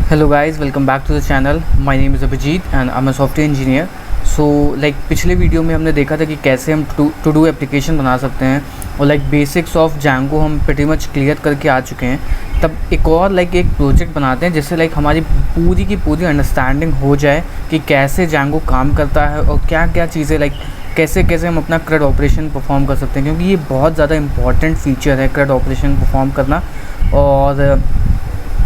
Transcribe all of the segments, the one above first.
Hello guys, welcome back to the channel. My name is Abhijit and I'm a software engineer. So पिछले video में हमने देखा था कि कैसे हम टू डू एप्लीकेशन बना सकते हैं और बेसिक्स ऑफ Django हम pretty मच क्लियर करके आ चुके हैं। तब एक और एक प्रोजेक्ट बनाते हैं जिससे हमारी पूरी की पूरी अंडरस्टैंडिंग हो जाए कि कैसे Django काम करता है और क्या क्या चीज़ें कैसे कैसे हम अपना CRUD ऑपरेशन परफॉर्म कर सकते हैं, क्योंकि ये बहुत ज़्यादा इंपॉर्टेंट फीचर है CRUD ऑपरेशन परफॉर्म करना। और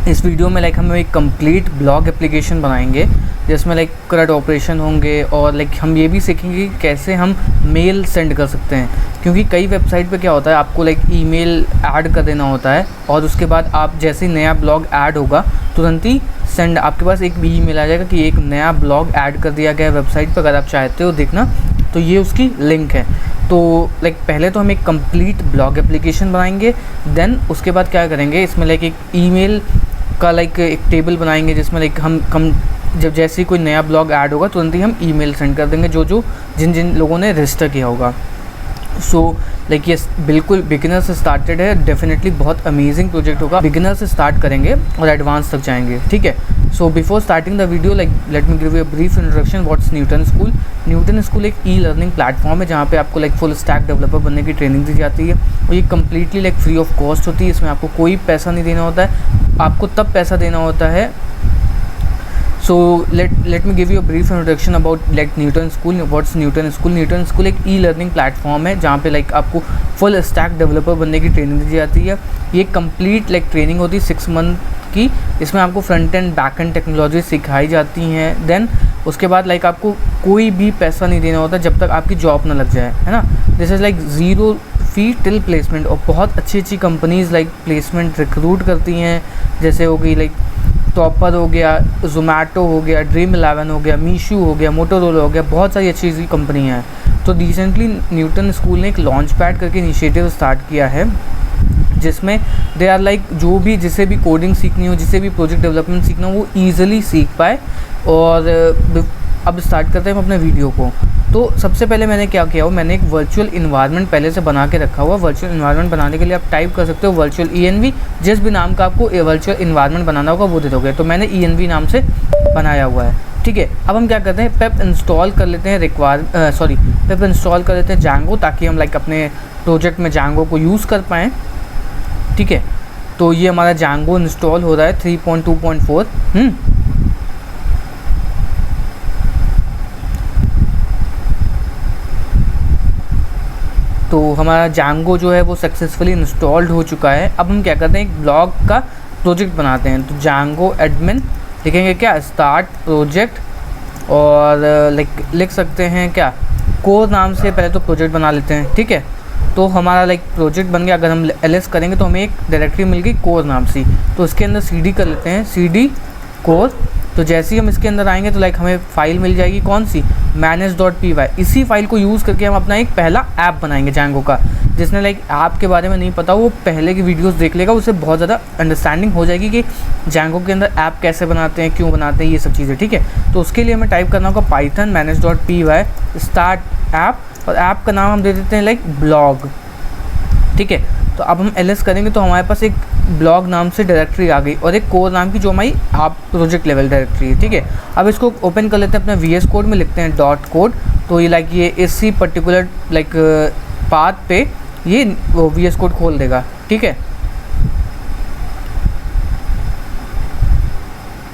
इस वीडियो में हम एक कंप्लीट ब्लॉग एप्लीकेशन बनाएंगे जिसमें CRUD ऑपरेशन होंगे और हम ये भी सीखेंगे कि कैसे हम मेल सेंड कर सकते हैं, क्योंकि कई वेबसाइट पे क्या होता है आपको ईमेल ऐड कर देना होता है और उसके बाद आप जैसे ही नया ब्लॉग ऐड होगा तुरंत ही सेंड आपके पास एक ईमेल आ जाएगा कि एक नया ब्लॉग ऐड कर दिया गया है वेबसाइट पर। अगर आप चाहते हो देखना तो ये उसकी लिंक है। तो पहले तो हम एक कंप्लीट ब्लॉग एप्लीकेशन बनाएंगे, देन उसके बाद क्या करेंगे इसमें एक ईमेल का एक टेबल बनाएंगे जिसमें हम जब जैसे ही कोई नया ब्लॉग ऐड होगा तुरंत ही हम ईमेल सेंड कर देंगे जिन जिन लोगों ने रजिस्टर किया होगा। सो ये बिल्कुल बिगिनर से स्टार्टेड है, डेफिनेटली बहुत अमेजिंग प्रोजेक्ट होगा। बिगिनर से स्टार्ट करेंगे और एडवांस तक जाएंगे, ठीक है। So before starting the video let me give you a brief introduction what's Newton school. Newton school एक ई लर्निंग प्लेटफॉर्म है जहाँ पे आपको फुल स्टैक डेवलपर बनने की ट्रेनिंग दी जाती है और ये कम्प्लीटली फ्री ऑफ कॉस्ट होती है। इसमें आपको कोई पैसा नहीं देना होता है, आपको तब पैसा देना होता है। So let me give you a brief introduction about Newton School. What's Newton School? Newton School एक ई लर्निंग प्लेटफॉर्म है जहाँ पे आपको फुल स्टैक डेवलपर बनने की ट्रेनिंग दी जाती है। ये कंप्लीट ट्रेनिंग होती है 6 मंथ की। इसमें आपको front end back and technology सिखाई जाती हैं। देन उसके बाद आपको कोई भी पैसा नहीं देना होता जब तक आपकी जॉब ना लग जाए, है ना। This is 0 fee till placement. और बहुत अच्छी कंपनीज़ प्लेसमेंट रिक्रूट करती हैं, जैसे हो गई टॉपर हो गया, जोमेटो हो गया, Dream11 हो गया, मीशो हो गया, मोटोरोला हो गया, बहुत सारी अच्छी कंपनियाँ हैं। तो रिसेंटली न्यूटन स्कूल ने एक लॉन्च पैड करके इनिशिएटिव स्टार्ट किया है जिसमें दे आर जो भी जिसे भी कोडिंग सीखनी हो, जिसे भी प्रोजेक्ट डेवलपमेंट सीखना हो वो ईजिली सीख पाए। और अब स्टार्ट करते हैं हम अपने वीडियो को। तो सबसे पहले मैंने क्या किया हो, मैंने एक वर्चुअल इन्वायरमेंट पहले से बना के रखा हुआ। वर्चुअल इन्वायरमेंट बनाने के लिए आप टाइप कर सकते हो वर्चुअल ENV, जिस भी नाम का आपको वर्चुअल इन्वायरमेंट बनाना होगा वो दे दोगे। तो मैंने ENV नाम से बनाया हुआ है, ठीक है। अब हम क्या करते हैं, पेप इंस्टॉल कर लेते हैं पेप इंस्टॉल कर लेते हैं Django, ताकि हम अपने प्रोजेक्ट में Django को यूज़ कर पाएँ, ठीक है। तो ये हमारा Django इंस्टॉल हो रहा है 3.2.4। तो हमारा Django जो है वो सक्सेसफुली इंस्टॉल्ड हो चुका है। अब हम क्या करते हैं, एक ब्लॉग का प्रोजेक्ट बनाते हैं। तो Django एडमिन लिखेंगे क्या, स्टार्ट प्रोजेक्ट, और लिख सकते हैं क्या, कोर नाम से पहले तो प्रोजेक्ट बना लेते हैं, ठीक है। तो हमारा प्रोजेक्ट बन गया। अगर हम ls करेंगे तो हमें एक डायरेक्टरी मिल गई कोर नाम से, तो इसके अंदर cd कर लेते हैं, cd कोर। तो जैसे ही हम इसके अंदर आएंगे तो हमें फ़ाइल मिल जाएगी, कौन सी, manage.py। इसी फाइल को यूज़ करके हम अपना एक पहला ऐप बनाएंगे Django का। जिसने ऐप के बारे में नहीं पता वो पहले की वीडियोस देख लेगा, उसे बहुत ज़्यादा अंडरस्टैंडिंग हो जाएगी कि Django के अंदर ऐप कैसे बनाते हैं, क्यों बनाते हैं, ये सब चीज़ें, ठीक है। तो उसके लिए हमें टाइप करना होगा python manage.py स्टार्ट ऐप, और ऐप का नाम हम दे देते हैं ब्लॉग, ठीक है। तो अब हम ls करेंगे तो हमारे पास एक ब्लॉग नाम से डायरेक्टरी आ गई और एक कोर नाम की जो हमारी आप प्रोजेक्ट लेवल डायरेक्टरी है, ठीक है। अब इसको ओपन कर लेते हैं अपना VS कोड में, लिखते हैं .code। तो ये ये इसी पर्टिकुलर पाथ पे ये VS कोड खोल देगा, ठीक है।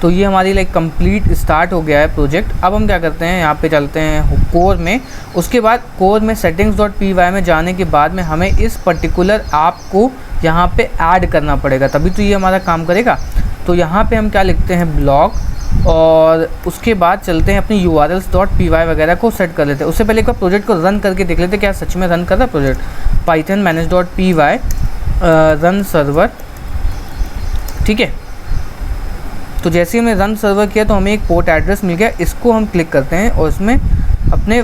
तो ये हमारी कंप्लीट स्टार्ट हो गया है प्रोजेक्ट। अब हम क्या करते हैं, यहाँ पे चलते हैं कोर में। उसके बाद कोर में settings.py में जाने के बाद में हमें इस पर्टिकुलर ऐप को यहाँ पे ऐड करना पड़ेगा, तभी तो ये हमारा काम करेगा। तो यहाँ पे हम क्या लिखते हैं, ब्लॉग, और उसके बाद चलते हैं अपनी urls.py वगैरह को सेट कर लेते हैं। उससे पहले एक बार प्रोजेक्ट को रन करके देख लेते हैं क्या सच में रन कर रहा है project. python manage.py run server, ठीक है। तो जैसे ही हमने रन सर्वर किया तो हमें एक पोर्ट एड्रेस मिल गया, इसको हम क्लिक करते हैं और इसमें अपने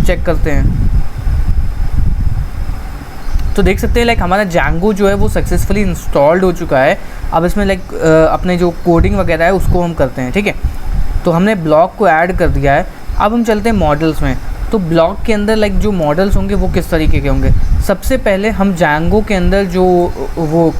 चेक करते हैं। तो देख सकते हैं हमारा Django जो है वो सक्सेसफुली इंस्टॉल्ड हो चुका है। अब इसमें अपने जो कोडिंग वगैरह है उसको हम करते हैं, ठीक है। तो हमने ब्लॉग को ऐड कर दिया है। अब हम चलते हैं मॉडल्स में। तो ब्लॉक के अंदर लाइक जो मॉडल्स होंगे वो किस तरीके के होंगे। सबसे पहले हम जैंगो के अंदर जो वो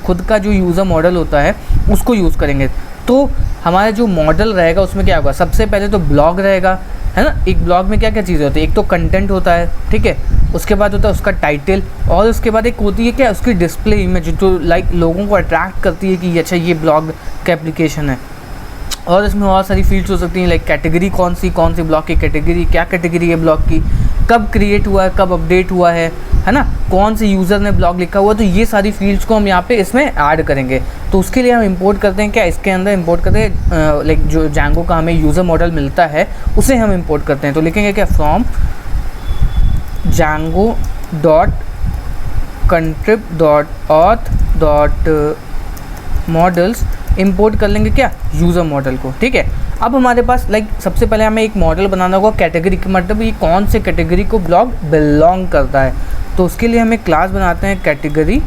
खुद का जो यूज़र मॉडल होता है उसको यूज़ करेंगे। तो हमारा जो मॉडल रहेगा उसमें क्या होगा, सबसे पहले तो ब्लॉग रहेगा, है ना। एक ब्लॉग में क्या क्या चीज़ें होती है, एक तो कंटेंट होता है, ठीक है, उसके बाद होता है उसका टाइटल, और उसके बाद एक होती है क्या, उसकी डिस्प्ले इमेज जो लाइक लोगों को अट्रैक्ट करती है कि अच्छा ये ब्लॉग का एप्लीकेशन है। और इसमें बहुत सारी फील्ड्स हो सकती हैं, लाइक कैटेगरी कौन सी ब्लॉग की कैटेगरी, क्या कैटेगरी है ब्लॉग की, कब क्रिएट हुआ है, कब अपडेट हुआ है ना, कौन से यूज़र ने ब्लॉग लिखा हुआ। तो ये सारी फील्ड्स को हम यहाँ पे इसमें ऐड करेंगे। तो उसके लिए हम इंपोर्ट करते हैं क्या, इसके अंदर इंपोर्ट करते हैं लाइक जो जैंगो का हमें यूज़र मॉडल मिलता है उसे हम इंपोर्ट करते हैं। तो लिखेंगे क्या, from Django dot contrib dot auth dot models, import कर लेंगे क्या, यूज़र मॉडल को, ठीक है। अब हमारे पास लाइक सबसे पहले हमें एक मॉडल बनाना होगा कैटेगरी का, मतलब ये कौन से कैटेगरी को ब्लॉग बिलोंग करता है। तो उसके लिए हमें क्लास बनाते हैं कैटेगरी,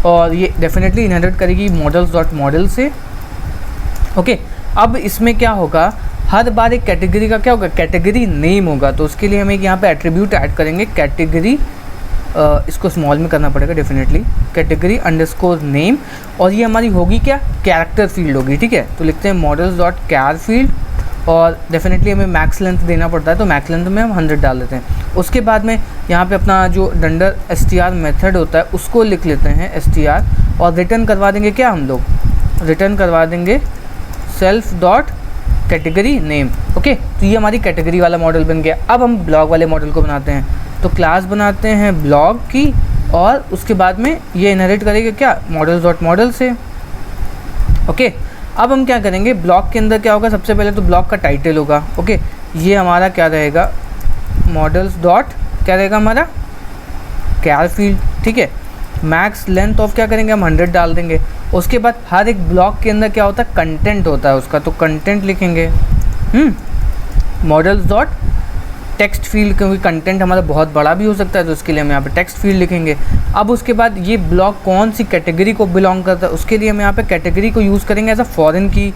और ये डेफिनेटली इनहेरिट करेगी मॉडल्स डॉट मॉडल से, ओके। अब इसमें क्या होगा, हर बार एक कैटेगरी का क्या होगा, कैटेगरी नेम होगा। तो उसके लिए हम एक यहाँ पे एट्रीब्यूट ऐड करेंगे कैटेगरी, इसको स्मॉल में करना पड़ेगा डेफिनेटली, कैटेगरी अंडरस्कोर नेम, और ये हमारी होगी क्या, कैरेक्टर फील्ड होगी, ठीक है। तो लिखते हैं मॉडल्स डॉट कैर फील्ड, और डेफिनेटली हमें मैक्स लेंथ देना पड़ता है, तो मैक्स लेंथ में हम 100 डाल देते हैं। उसके बाद में यहाँ पे अपना जो डंडर str मेथड होता है उसको लिख लेते हैं str, और रिटर्न करवा देंगे क्या, हम लोग रिटर्न करवा देंगे self dot category name, okay. तो ये हमारी कैटेगरी वाला मॉडल बन गया। अब हम ब्लॉग वाले मॉडल को बनाते हैं, तो क्लास बनाते हैं ब्लॉग की, और उसके बाद में ये इनहेरिट करेगा क्या, मॉडल्स डॉट मॉडल से, ओके। अब हम क्या करेंगे, ब्लॉग के अंदर क्या होगा, सबसे पहले तो ब्लॉग का टाइटल होगा, ओके। ये हमारा क्या रहेगा, मॉडल्स डॉट क्या रहेगा हमारा, कैर फील्ड, ठीक है। मैक्स लेंथ ऑफ क्या करेंगे, हम 100 डाल देंगे। उसके बाद हर एक ब्लॉग के अंदर क्या होता है, कंटेंट होता है उसका, तो कंटेंट लिखेंगे मॉडल्स डॉट टेक्स्ट फील्ड, क्योंकि कंटेंट हमारा बहुत बड़ा भी हो सकता है, तो उसके लिए हम यहाँ पे टेक्स्ट फील्ड लिखेंगे। अब उसके बाद ये ब्लॉग कौन सी कैटेगरी को बिलोंग करता है, उसके लिए हम यहाँ पे कैटेगरी को यूज़ करेंगे एज अ फॉरेन की,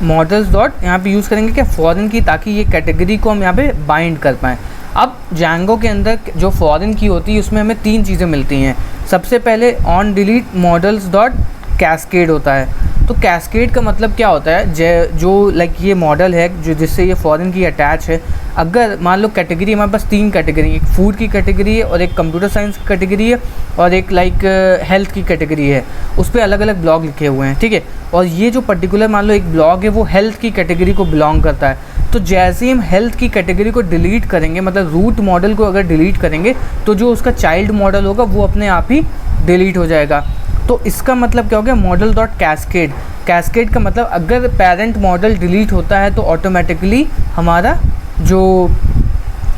मॉडल्स डॉट यहाँ पे यूज़ करेंगे क्या, फॉरेन की, ताकि ये कैटेगरी को हम यहाँ पे बाइंड कर पाएँ। अब जैंगो के अंदर जो फॉरेन की होती है उसमें हमें 3 चीज़ें मिलती हैं। सबसे पहले on delete models dot cascade होता है। तो कैस्केड का मतलब क्या होता है, जो लाइक ये मॉडल है जो जिससे ये फॉरेन की अटैच है, अगर मान लो कैटेगरी हमारे पास 3 कैटेगरी, एक फूड की कैटेगरी है, और एक कंप्यूटर साइंस की कैटेगरी है, और एक लाइक हेल्थ की कैटेगरी है, उस पर अलग अलग ब्लॉग लिखे हुए हैं, ठीक है। और ये जो पर्टिकुलर मान लो एक ब्लॉग है वो हेल्थ की कैटेगरी को बिलोंग करता है। तो जैसे ही हम हेल्थ की कैटेगरी को डिलीट करेंगे, मतलब रूट मॉडल को अगर डिलीट करेंगे, तो जो उसका चाइल्ड मॉडल होगा वो अपने आप ही डिलीट हो जाएगा। तो इसका मतलब क्या हो गया, मॉडल डॉट कैस्केड। कैस्केड का मतलब अगर पेरेंट मॉडल डिलीट होता है तो ऑटोमेटिकली हमारा जो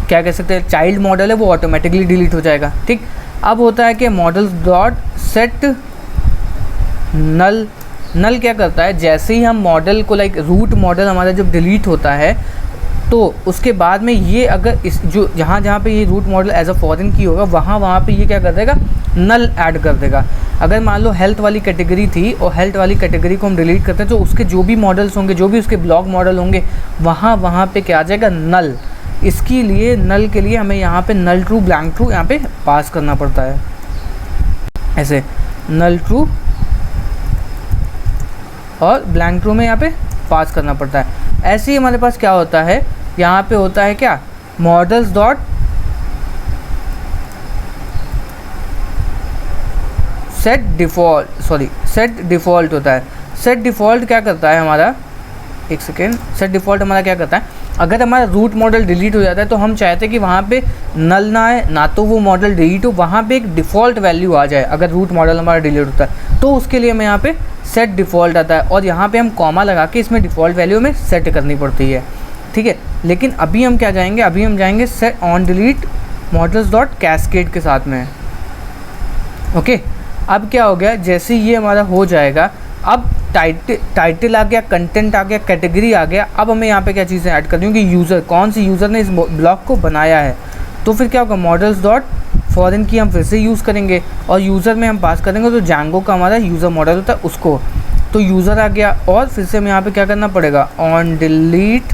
क्या कह सकते हैं चाइल्ड मॉडल है वो ऑटोमेटिकली डिलीट हो जाएगा, ठीक। अब होता है कि मॉडल्स डॉट सेट नल। नल क्या करता है, जैसे ही हम मॉडल को लाइक रूट मॉडल हमारा जब डिलीट होता है तो उसके बाद में ये अगर इस जो जहाँ पे ये root model as a foreign की होगा वहाँ पे ये क्या कर देगा, नल ऐड कर देगा। अगर मान लो हेल्थ वाली कैटेगरी थी और हेल्थ वाली कैटेगरी को हम डिलीट करते हैं तो उसके जो भी मॉडल्स होंगे, जो भी उसके ब्लॉग मॉडल होंगे, वहाँ पे क्या आ जाएगा, नल। इसके लिए नल के लिए हमें यहाँ पे नल ट्रू ब्लैंक ट्रू यहाँ पे पास करना पड़ता है, ऐसे नल ट्रू और ब्लैंक ट्रू में यहाँ पे पास करना पड़ता है। ऐसे ही हमारे पास क्या होता है, यहाँ पे होता है क्या, मॉडल्स डॉट सेट डिफ़ॉल्ट होता है। सेट डिफ़ॉल्ट क्या करता है हमारा, एक सेकेंड, सेट डिफ़ॉल्ट हमारा क्या करता है, अगर हमारा रूट मॉडल डिलीट हो जाता है तो हम चाहते हैं कि वहाँ पे नल ना आए, ना तो वो मॉडल डिलीट हो, वहाँ पे एक डिफ़ॉल्ट वैल्यू आ जाए अगर रूट मॉडल हमारा डिलीट होता है। तो उसके लिए हमें यहाँ पे सेट डिफ़ॉल्ट आता है, और यहाँ पे हम कॉमा लगा के इसमें डिफ़ॉल्ट वैल्यू में सेट करनी पड़ती है, ठीक है। लेकिन अभी हम क्या जाएंगे, अभी हम जाएंगे set on delete models dot cascade के साथ में, ओके। अब क्या हो गया, जैसे ये हमारा हो जाएगा, अब टाइटल आ गया, कंटेंट आ गया, कैटेगरी आ गया। अब हमें यहाँ पे क्या चीज़ें ऐड करनी होंगी, यूज़र, कौन सी यूज़र ने इस ब्लॉग को बनाया है। तो फिर क्या होगा, मॉडल्स डॉट फॉरेन की हम फिर से यूज़ करेंगे, और यूज़र में हम पास करेंगे तो जैंगो का हमारा यूज़र मॉडल होता है उसको। तो यूज़र आ गया, और फिर से हमें यहाँ पे क्या करना पड़ेगा, on delete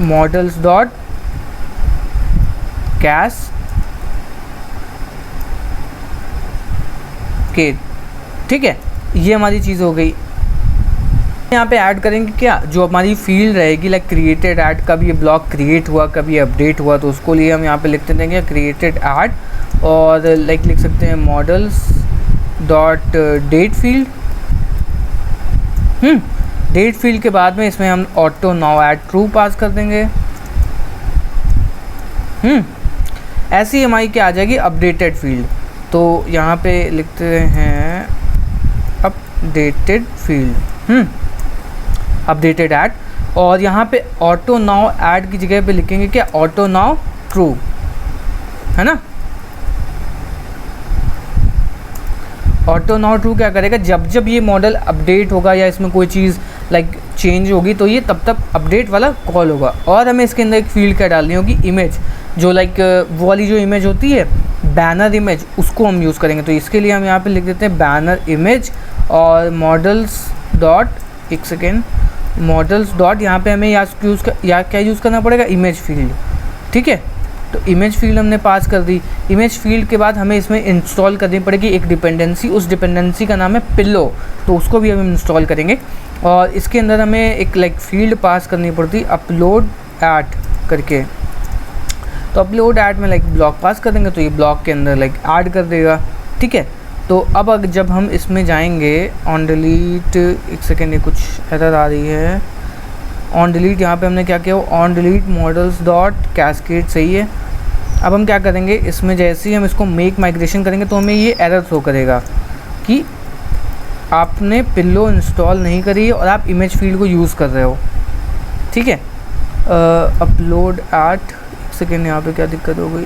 models dot cascade. ठीक है, ये हमारी चीज़ हो गई। यहाँ पे ऐड करेंगे क्या, जो हमारी फील्ड रहेगी लाइक क्रिएटेड ऐड, कब ये ब्लॉक क्रिएट हुआ, कब ये अपडेट हुआ, तो उसको लिए हम यहाँ पे लिखते देंगे क्रिएटेड ऐड, और लाइक लिख सकते हैं models dot date field. Date field के बाद में इसमें हम auto now add true pass कर देंगे। ऐसी हमारी क्या आ जाएगी, अपडेटेड फील्ड। तो यहाँ पे लिखते हैं अपडेटेड फील्ड, अपडेटेड ऐड, और यहाँ पे ऑटो नाउ ऐड की जगह पे लिखेंगे क्या, ऑटो नाउ ट्रू, है ना। ऑटो नाउ ट्रू क्या करेगा, जब जब ये मॉडल अपडेट होगा या इसमें कोई चीज़ लाइक चेंज होगी तो ये तब तक अपडेट वाला कॉल होगा। और हमें इसके अंदर एक फील्ड क्या डालनी होगी, इमेज, जो लाइक वो वाली जो इमेज होती है बैनर इमेज, उसको हम यूज़ करेंगे। तो इसके लिए हम यहाँ पे लिख देते हैं बैनर इमेज, और मॉडल्स डॉट, एक सेकेंड, मॉडल्स डॉट, यहाँ पे हमें क्या यूज़ करना पड़ेगा, इमेज फील्ड। ठीक है, तो इमेज फील्ड हमने पास कर दी। इमेज फील्ड के बाद हमें इसमें इंस्टॉल करनी पड़ेगी एक डिपेंडेंसी, उस डिपेंडेंसी का नाम है पिल्लो, तो उसको भी हम इंस्टॉल करेंगे। और इसके अंदर हमें एक लाइक फील्ड पास करनी पड़ती अपलोड ऐट करके, तो अपलोड ऐट में लाइक ब्लॉक पास कर देंगे, तो ये ब्लॉक के अंदर लाइक ऐड कर देगा। ठीक है, तो अब अगर जब हम इसमें जाएंगे ऑन डिलीट, एक सेकेंड, ये कुछ एरर आ रही है, ऑन डिलीट, यहाँ पे हमने क्या किया, on delete models dot cascade, सही है। अब हम क्या करेंगे, इसमें जैसे ही हम इसको मेक माइग्रेशन करेंगे तो हमें ये एरर शो करेगा कि आपने पिल्लो इंस्टॉल नहीं करी है और आप इमेज फील्ड को यूज़ कर रहे हो। ठीक है, अपलोड ऐट, एक सेकेंड, यहाँ पे क्या दिक्कत हो गई,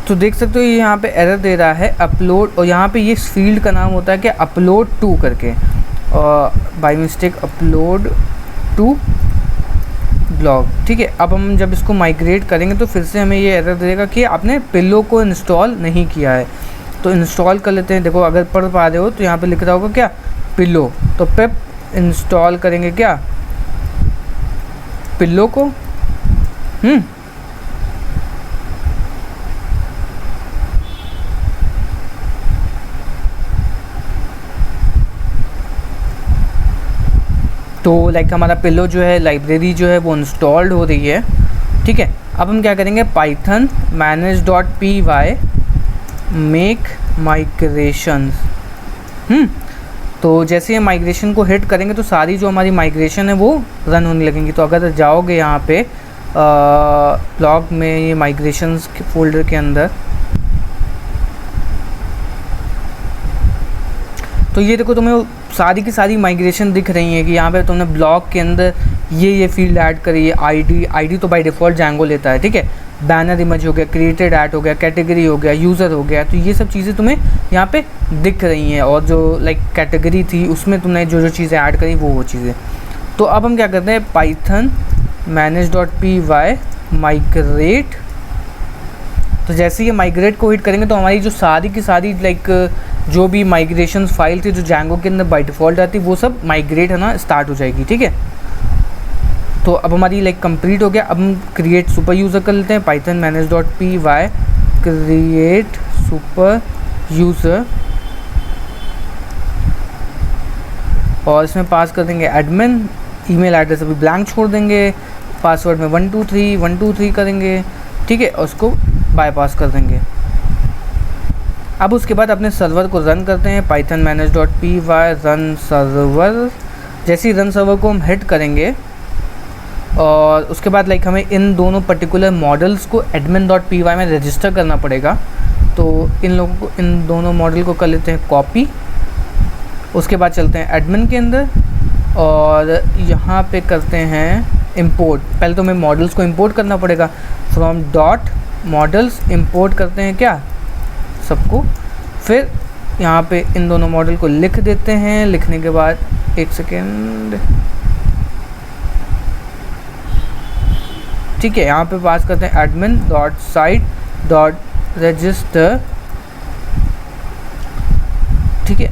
तो देख सकते हो ये यहाँ पे एरर दे रहा है अपलोड, और यहाँ पे ये फील्ड का नाम होता है कि अपलोड टू करके, और by mistake upload to blog. ठीक है, अब हम जब इसको माइग्रेट करेंगे तो फिर से हमें ये एरर देगा कि आपने पिल्लो को इंस्टॉल नहीं किया है। तो इंस्टॉल कर लेते हैं। देखो अगर पढ़ पा रहे हो तो यहाँ पे लिख रहा होगा क्या, पिल्लो, तो पिप इंस्टॉल करेंगे क्या, पिल्लो को। तो लाइक हमारा पिल्लो जो है, लाइब्रेरी जो है वो इंस्टॉल्ड हो रही है। ठीक है, अब हम क्या करेंगे, Python manage dot p y make migrations. तो जैसे हम माइग्रेशन को हिट करेंगे तो सारी जो हमारी माइग्रेशन है वो रन होने लगेंगी। तो अगर जाओगे यहाँ पे ब्लॉग में, ये माइग्रेशंस के फोल्डर के अंदर, तो ये देखो तुम्हें सारी की सारी माइग्रेशन दिख रही है कि यहाँ पे तुमने ब्लॉक के अंदर ये फील्ड ऐड करी है, आईडी तो बाय डिफ़ॉल्ट जैंगो लेता है। ठीक है, बैनर इमेज हो गया, क्रिएटेड ऐड हो गया, कैटेगरी हो गया, यूज़र हो गया, तो ये सब चीज़ें तुम्हें यहाँ पे दिख रही हैं। और जो लाइक कैटेगरी थी उसमें तुमने जो जो चीज़ें ऐड करी वो चीज़ें। तो अब हम क्या करते हैं, Python manage dot p y migrate. तो जैसे ही माइग्रेट को हिट करेंगे तो हमारी जो सारी की सारी लाइक जो भी माइग्रेशन फाइल थी जो जैंगो के अंदर बाय डिफ़ॉल्ट आती वो सब माइग्रेट है ना स्टार्ट हो जाएगी। ठीक है, तो अब हमारी लाइक कंप्लीट हो गया। अब हम क्रिएट सुपर यूज़र कर लेते हैं, Python manage dot p y create super user, और इसमें पास कर देंगे एडमिन, ईमेल एड्रेस अभी ब्लैंक छोड़ देंगे, पासवर्ड में 123 करेंगे। ठीक है, और उसको बाईपास कर देंगे। अब उसके बाद अपने सर्वर को रन करते हैं, Python manage dot p y run server. जैसे ही रन सर्वर को हम हिट करेंगे और उसके बाद लाइक हमें इन दोनों पर्टिकुलर मॉडल्स को एडमिन डॉट पी वाई में रजिस्टर करना पड़ेगा। तो इन लोगों को, इन दोनों मॉडल को कर लेते हैं कॉपी। उसके बाद चलते हैं एडमिन के अंदर और यहाँ पे करते हैं इंपोर्ट। पहले तो हमें मॉडल्स को इंपोर्ट करना पड़ेगा, फ्रॉम डॉट मॉडल्स इंपोर्ट करते हैं क्या सबको, फिर यहाँ पे इन दोनों मॉडल को लिख देते हैं। लिखने के बाद एक सेकेंड, ठीक है, यहाँ पे पास करते हैं admin.site.register, ठीक है।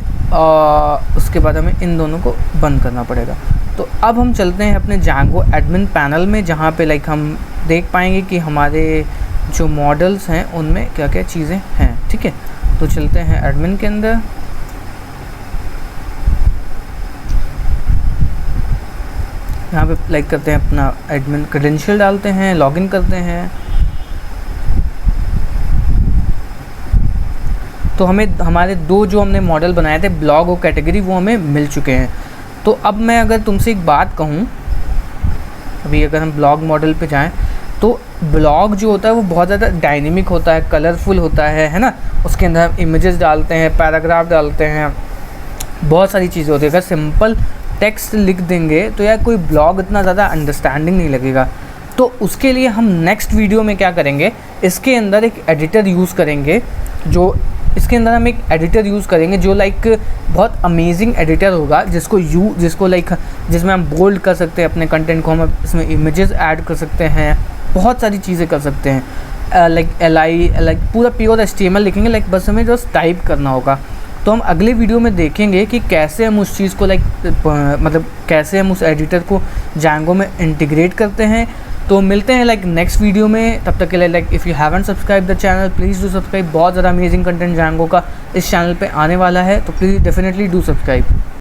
उसके बाद हमें इन दोनों को बंद करना पड़ेगा। तो अब हम चलते हैं अपने Django एडमिन पैनल में, जहाँ पे लाइक हम देख पाएंगे कि हमारे जो मॉडल्स हैं उनमें क्या क्या चीज़ें हैं, ठीक है। तो चलते हैं एडमिन के अंदर। यहाँ पे लाइक करते हैं अपना एडमिन क्रेडेंशियल, डालते हैं, लॉगिन करते हैं। तो हमें हमारे दो जो हमने मॉडल बनाए थे ब्लॉग और कैटेगरी, वो हमें मिल चुके हैं। तो अब मैं अगर तुमसे एक बात कहूँ, अभी अगर हम ब्लॉग मॉडल पे जाएं तो ब्लॉग जो होता है वो बहुत ज़्यादा डायनेमिक होता है, कलरफुल होता है ना। उसके अंदर हम इमेजेस डालते हैं, पैराग्राफ डालते हैं, बहुत सारी चीज़ें होती है। अगर सिंपल टेक्स्ट लिख देंगे तो यार कोई ब्लॉग इतना ज़्यादा अंडरस्टैंडिंग नहीं लगेगा। तो उसके लिए हम नेक्स्ट वीडियो में क्या करेंगे, इसके अंदर एक एडिटर यूज़ करेंगे, जो इसके अंदर हम एक एडिटर यूज़ करेंगे जो लाइक बहुत अमेजिंग एडिटर होगा, जिसको लाइक जिसमें हम बोल्ड कर सकते हैं अपने कंटेंट को, हम इसमें इमेजेस ऐड कर सकते हैं, बहुत सारी चीज़ें कर सकते हैं। लाइक लाइक पूरा प्योर HTML लिखेंगे, लाइक बस हमें जस्ट टाइप करना होगा। तो हम अगले वीडियो में देखेंगे कि कैसे हम उस चीज़ को लाइक मतलब कैसे हम उस एडिटर को Django में इंटीग्रेट करते हैं। तो मिलते हैं लाइक नेक्स्ट वीडियो में। तब तक के लिए like if you haven't subscribe the channel, please do subscribe. बहुत ज़्यादा अमेजिंग कंटेंट Django का इस चैनल पे आने वाला है, तो प्लीज़ डेफिनेटली डू सब्सक्राइब।